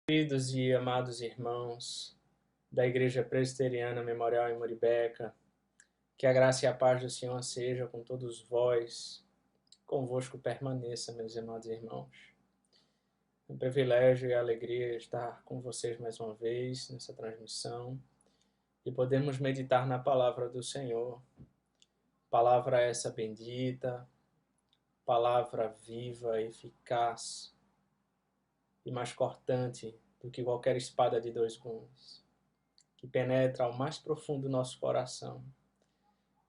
Queridos e amados irmãos da Igreja Presbiteriana Memorial em Muribeca, que a graça e a paz do Senhor seja com todos vós, convosco permaneça, meus amados irmãos. É um privilégio e alegria estar com vocês mais uma vez nessa transmissão e podermos meditar na palavra do Senhor. Palavra essa bendita, palavra viva, eficaz e mais cortante do que qualquer espada de dois gumes, que penetra ao mais profundo do nosso coração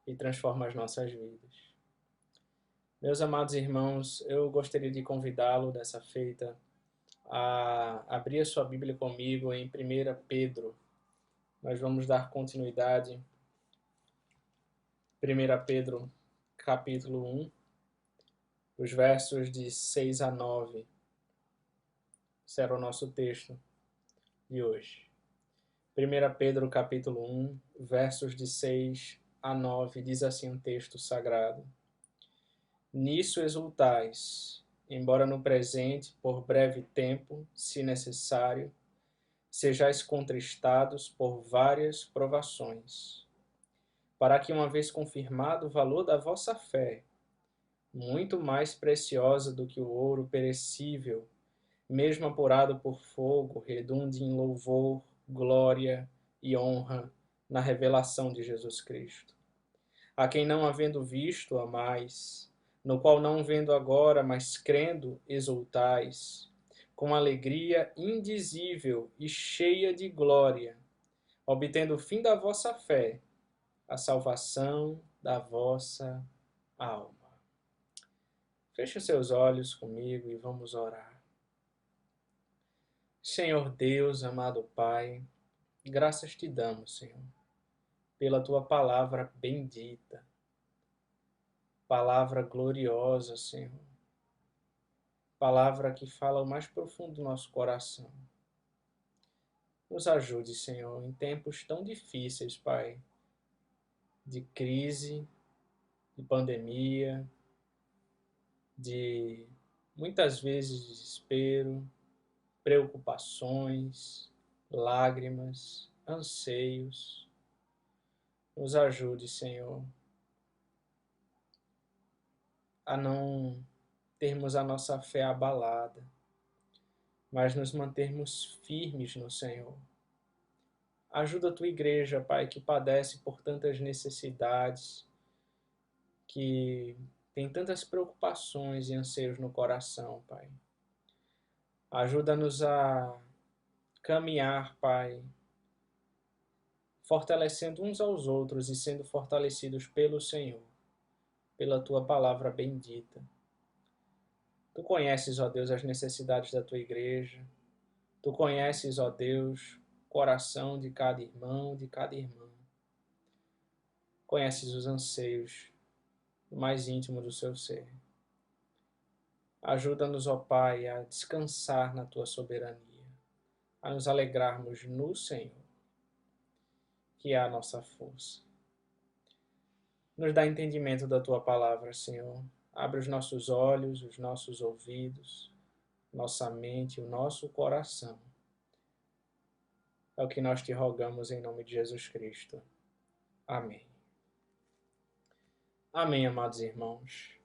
e transforma as nossas vidas. Meus amados irmãos, eu gostaria de convidá-lo dessa feita a abrir a sua Bíblia comigo em 1 Pedro. Nós vamos dar continuidade. 1 Pedro, capítulo 1, os versos de 6 a 9. Será o nosso texto de hoje. 1 Pedro, capítulo 1, versos de 6 a 9, diz assim um texto sagrado. Nisso exultais, embora no presente, por breve tempo, se necessário, sejais contristados por várias provações, para que, uma vez confirmado o valor da vossa fé, muito mais preciosa do que o ouro perecível, mesmo apurado por fogo, redunde em louvor, glória e honra na revelação de Jesus Cristo, a quem não havendo visto amais, no qual não vendo agora, mas crendo exultais, com alegria indizível e cheia de glória, obtendo o fim da vossa fé, a salvação da vossa alma. Feche os seus olhos comigo e vamos orar. Senhor Deus, amado Pai, graças te damos, Senhor, pela tua palavra bendita, palavra gloriosa, Senhor, palavra que fala o mais profundo do nosso coração. Nos ajude, Senhor, em tempos tão difíceis, Pai, de crise, de pandemia, de muitas vezes desespero, preocupações, lágrimas, anseios. Nos ajude, Senhor, a não termos a nossa fé abalada, mas nos mantermos firmes no Senhor. Ajuda a tua igreja, Pai, que padece por tantas necessidades, que tem tantas preocupações e anseios no coração, Pai. Ajuda-nos a caminhar, Pai, fortalecendo uns aos outros e sendo fortalecidos pelo Senhor, pela tua palavra bendita. Tu conheces, ó Deus, as necessidades da tua igreja. Tu conheces, ó Deus, o coração de cada irmão, de cada irmã. Conheces os anseios do mais íntimo do seu ser. Ajuda-nos, ó Pai, a descansar na tua soberania, a nos alegrarmos no Senhor, que é a nossa força. Nos dá entendimento da tua palavra, Senhor. Abre os nossos olhos, os nossos ouvidos, nossa mente, o nosso coração. É o que nós te rogamos em nome de Jesus Cristo. Amém. Amém, amados irmãos.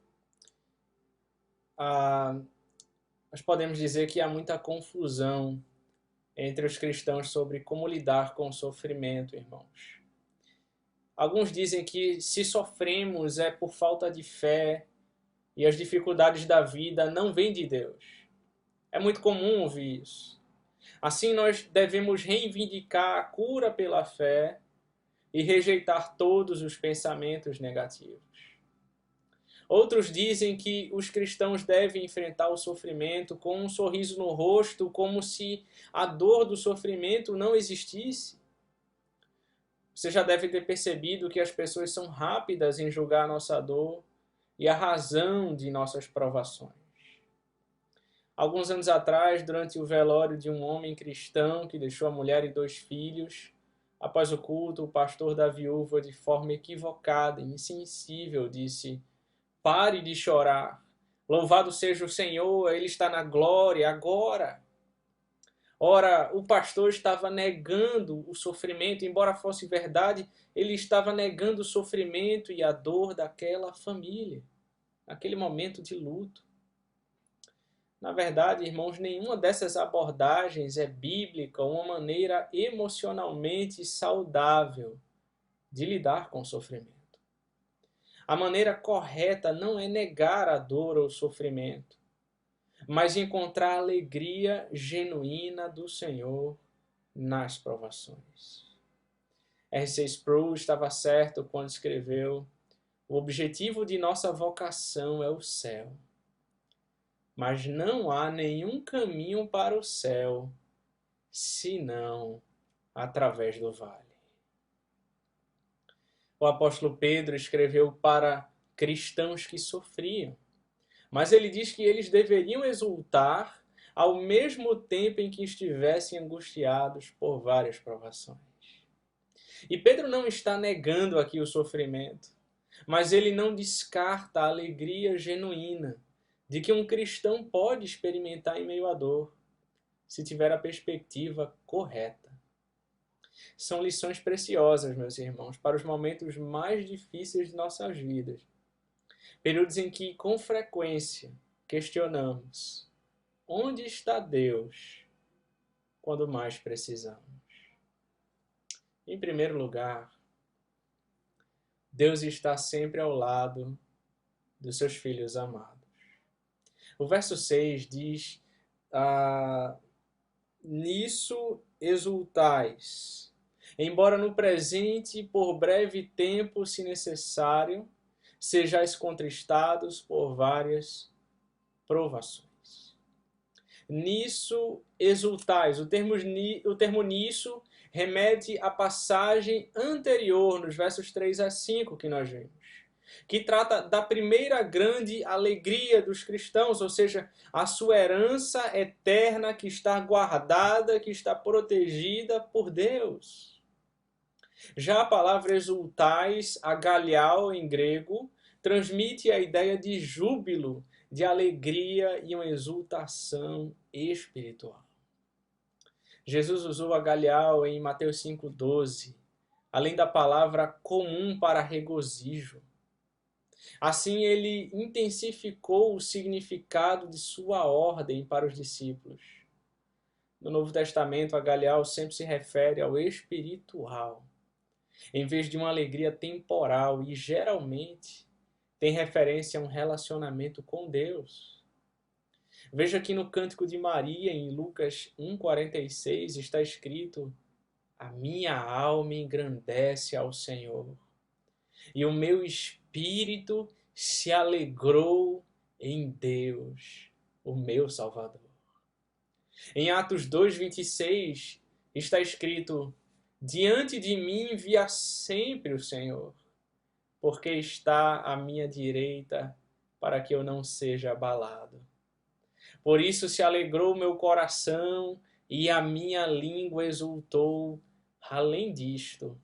Nós podemos dizer que há muita confusão entre os cristãos sobre como lidar com o sofrimento, irmãos. Alguns dizem que se sofremos é por falta de fé e as dificuldades da vida não vêm de Deus. É muito comum ouvir isso. Assim, nós devemos reivindicar a cura pela fé e rejeitar todos os pensamentos negativos. Outros dizem que os cristãos devem enfrentar o sofrimento com um sorriso no rosto, como se a dor do sofrimento não existisse. Você já deve ter percebido que as pessoas são rápidas em julgar a nossa dor e a razão de nossas provações. Alguns anos atrás, durante o velório de um homem cristão que deixou a mulher e 2 filhos, após o culto, o pastor da viúva, de forma equivocada e insensível, disse: "Pare de chorar. Louvado seja o Senhor, Ele está na glória agora." Ora, o pastor estava negando o sofrimento, embora fosse verdade, ele estava negando o sofrimento e a dor daquela família, naquele momento de luto. Na verdade, irmãos, nenhuma dessas abordagens é bíblica, uma maneira emocionalmente saudável de lidar com o sofrimento. A maneira correta não é negar a dor ou o sofrimento, mas encontrar a alegria genuína do Senhor nas provações. R.C. Sproul estava certo quando escreveu: o objetivo de nossa vocação é o céu, mas não há nenhum caminho para o céu senão através do vale. O apóstolo Pedro escreveu para cristãos que sofriam, mas ele diz que eles deveriam exultar ao mesmo tempo em que estivessem angustiados por várias provações. E Pedro não está negando aqui o sofrimento, mas ele não descarta a alegria genuína de que um cristão pode experimentar em meio à dor, se tiver a perspectiva correta. São lições preciosas, meus irmãos, para os momentos mais difíceis de nossas vidas. Períodos em que, com frequência, questionamos: onde está Deus quando mais precisamos? Em primeiro lugar, Deus está sempre ao lado dos seus filhos amados. O verso 6 diz: nisso exultais, embora no presente, por breve tempo, se necessário, sejais contristados por várias provações. Nisso exultais. O termo nisso remete à passagem anterior, nos versos 3 a 5 que nós vimos, que trata da primeira grande alegria dos cristãos, ou seja, a sua herança eterna que está guardada, que está protegida por Deus. Já a palavra exultais, agaliao em grego, transmite a ideia de júbilo, de alegria e uma exultação espiritual. Jesus usou agaliao em Mateus 5,12, além da palavra comum para regozijo. Assim, ele intensificou o significado de sua ordem para os discípulos. No Novo Testamento, agaliao sempre se refere ao espiritual, em vez de uma alegria temporal, e geralmente tem referência a um relacionamento com Deus. Veja que no Cântico de Maria, em Lucas 1,46, está escrito: a minha alma engrandece ao Senhor, e o meu espírito se alegrou em Deus, o meu Salvador. Em Atos 2,26 está escrito: diante de mim via sempre o Senhor, porque está à minha direita, para que eu não seja abalado. Por isso se alegrou meu coração e a minha língua exultou. Além disto,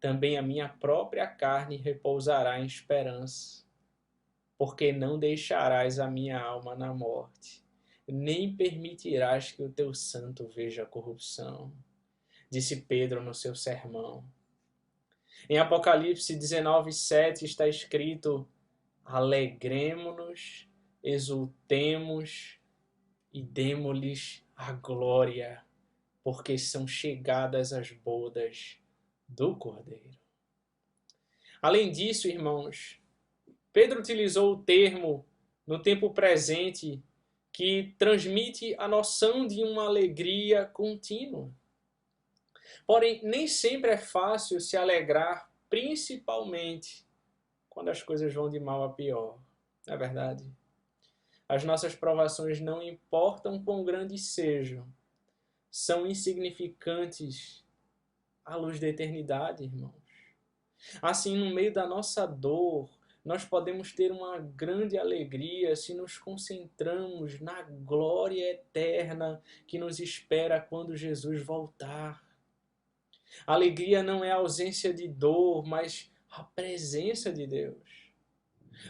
também a minha própria carne repousará em esperança, porque não deixarás a minha alma na morte, nem permitirás que o teu santo veja a corrupção, disse Pedro no seu sermão. Em Apocalipse 19:7 está escrito: alegremo-nos, exultemos e demo-lhes a glória, porque são chegadas as bodas do Cordeiro. Além disso, irmãos, Pedro utilizou o termo no tempo presente que transmite a noção de uma alegria contínua. Porém, nem sempre é fácil se alegrar, principalmente quando as coisas vão de mal a pior. Não é verdade? As nossas provações, não importam quão grandes sejam, são insignificantes à luz da eternidade, irmãos. Assim, no meio da nossa dor, nós podemos ter uma grande alegria se nos concentramos na glória eterna que nos espera quando Jesus voltar. A alegria não é a ausência de dor, mas a presença de Deus.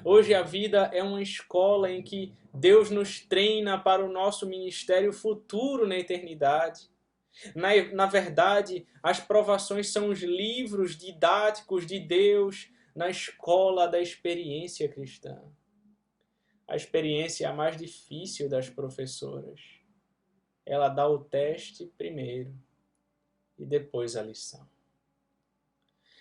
Hoje a vida é uma escola em que Deus nos treina para o nosso ministério futuro na eternidade. Na verdade, as provações são os livros didáticos de Deus na escola da experiência cristã. A experiência é a mais difícil das professoras. Ela dá o teste primeiro e depois a lição.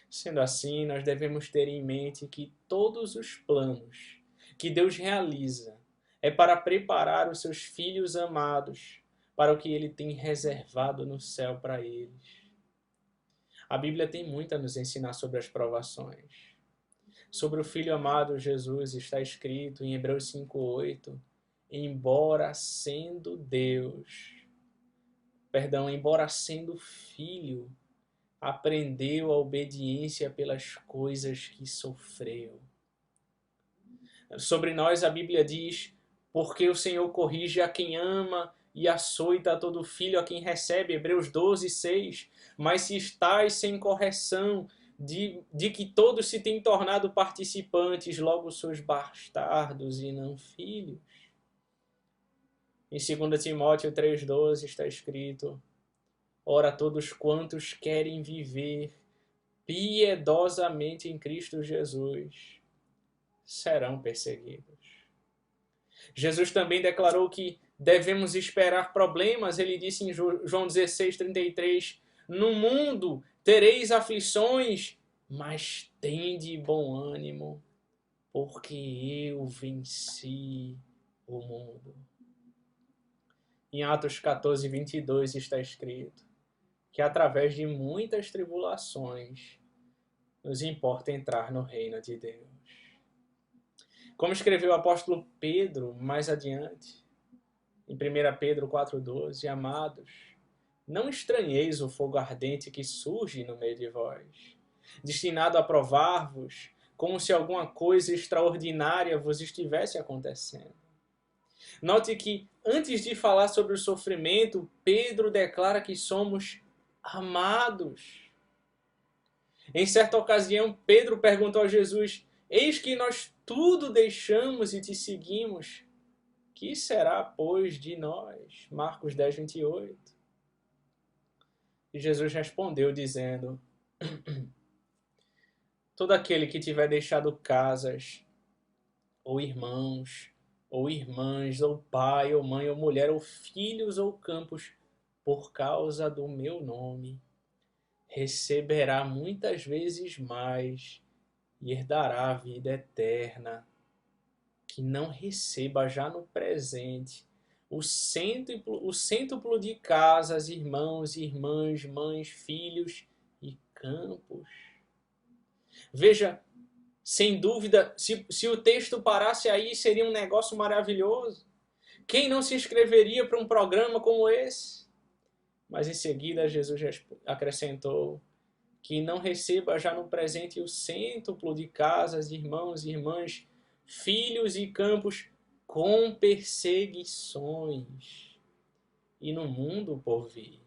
Sendo assim, nós devemos ter em mente que todos os planos que Deus realiza é para preparar os seus filhos amados para o que Ele tem reservado no céu para eles. A Bíblia tem muito a nos ensinar sobre as provações. Sobre o Filho amado Jesus está escrito em Hebreus 5:8, embora sendo filho, aprendeu a obediência pelas coisas que sofreu. Sobre nós a Bíblia diz, porque o Senhor corrige a quem ama e açoita a todo filho a quem recebe, Hebreus 12:6. Mas se estáis sem correção, de que todos se têm tornado participantes, logo sois bastardos e não filhos. Em 2 Timóteo 3:12 está escrito, ora, todos quantos querem viver piedosamente em Cristo Jesus serão perseguidos. Jesus também declarou que devemos esperar problemas. Ele disse em João 16:33, no mundo tereis aflições, mas tende bom ânimo, porque eu venci o mundo. Em Atos 14:22 está escrito que através de muitas tribulações nos importa entrar no reino de Deus. Como escreveu o apóstolo Pedro mais adiante, em 1 Pedro 4:12, amados, não estranheis o fogo ardente que surge no meio de vós, destinado a provar-vos, como se alguma coisa extraordinária vos estivesse acontecendo. Note que, antes de falar sobre o sofrimento, Pedro declara que somos amados. Em certa ocasião, Pedro perguntou a Jesus, eis que nós tudo deixamos e te seguimos. Que será, pois, de nós? Marcos 10:28. E Jesus respondeu dizendo, todo aquele que tiver deixado casas, ou irmãos, ou irmãs, ou pai, ou mãe, ou mulher, ou filhos, ou campos, por causa do meu nome, receberá muitas vezes mais e herdará a vida eterna, que não receba já no presente o cêntuplo de casas, irmãos, irmãs, mães, filhos e campos. Veja, sem dúvida, se o texto parasse aí, seria um negócio maravilhoso. Quem não se inscreveria para um programa como esse? Mas em seguida Jesus acrescentou que não receba já no presente o cêntuplo de casas, irmãos, irmãs, filhos e campos com perseguições, e no mundo por vir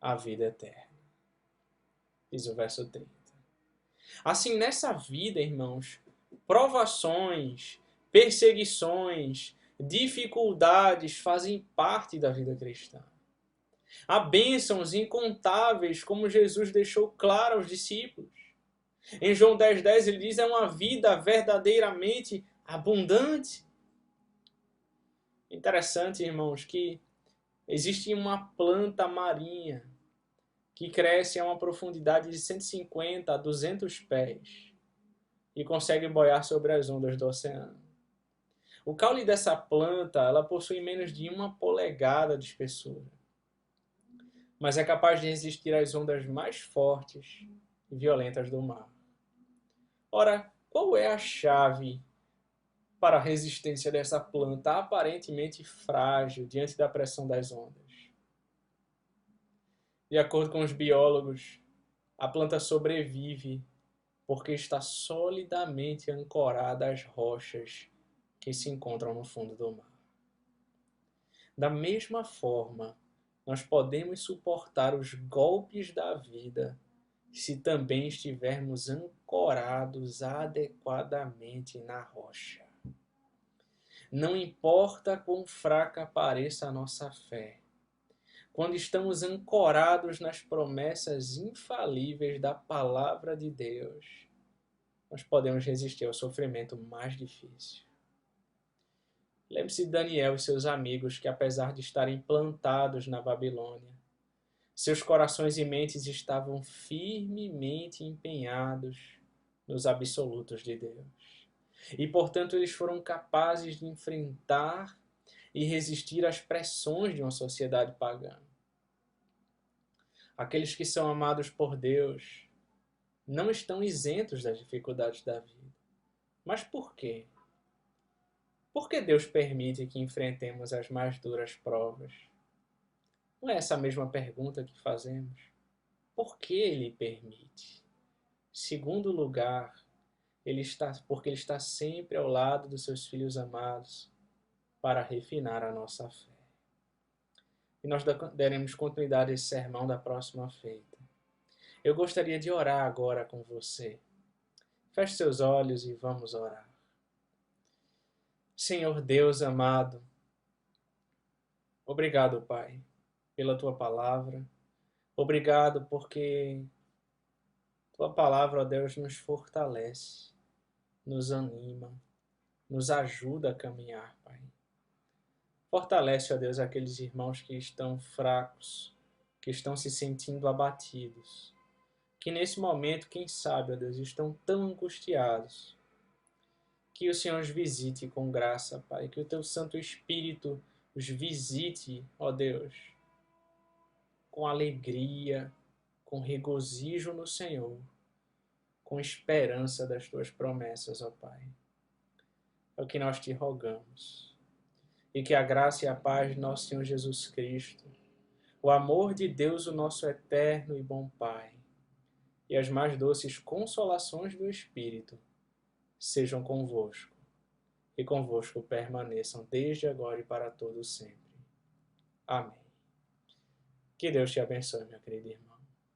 a vida eterna. Diz o verso 30. Assim, nessa vida, irmãos, provações, perseguições, dificuldades fazem parte da vida cristã. Há bênçãos incontáveis, como Jesus deixou claro aos discípulos. Em João 10:10 ele diz, é uma vida verdadeiramente abundante. Interessante, irmãos, que existe uma planta marinha que cresce a uma profundidade de 150 a 200 pés e consegue boiar sobre as ondas do oceano. O caule dessa planta, ela possui menos de 1 polegada de espessura, mas é capaz de resistir às ondas mais fortes e violentas do mar. Ora, qual é a chave para a resistência dessa planta aparentemente frágil diante da pressão das ondas? De acordo com os biólogos, a planta sobrevive porque está solidamente ancorada às rochas que se encontram no fundo do mar. Da mesma forma, nós podemos suportar os golpes da vida se também estivermos ancorados adequadamente na rocha. Não importa quão fraca pareça a nossa fé, quando estamos ancorados nas promessas infalíveis da palavra de Deus, nós podemos resistir ao sofrimento mais difícil. Lembre-se de Daniel e seus amigos que, apesar de estarem plantados na Babilônia, seus corações e mentes estavam firmemente empenhados nos absolutos de Deus. E, portanto, eles foram capazes de enfrentar e resistir às pressões de uma sociedade pagã. Aqueles que são amados por Deus não estão isentos das dificuldades da vida. Mas por quê? Por que Deus permite que enfrentemos as mais duras provas? Não é essa a mesma pergunta que fazemos? Por que Ele permite? Segundo lugar, porque Ele está sempre ao lado dos seus filhos amados para refinar a nossa fé. E nós daremos continuidade a esse sermão da próxima feita. Eu gostaria de orar agora com você. Feche seus olhos e vamos orar. Senhor Deus amado, obrigado, Pai, pela Tua palavra. Obrigado porque Tua palavra, ó Deus, nos fortalece, nos anima, nos ajuda a caminhar, Pai. Fortalece, ó Deus, aqueles irmãos que estão fracos, que estão se sentindo abatidos, que nesse momento, quem sabe, ó Deus, estão tão angustiados. Que o Senhor os visite com graça, Pai. Que o Teu Santo Espírito os visite, ó Deus, com alegria, com regozijo no Senhor, com esperança das Tuas promessas, ó Pai. É o que nós te rogamos. E que a graça e a paz de nosso Senhor Jesus Cristo, o amor de Deus, o nosso eterno e bom Pai, e as mais doces consolações do Espírito, sejam convosco. E convosco permaneçam desde agora e para todo sempre. Amém. Que Deus te abençoe, meu querido irmão.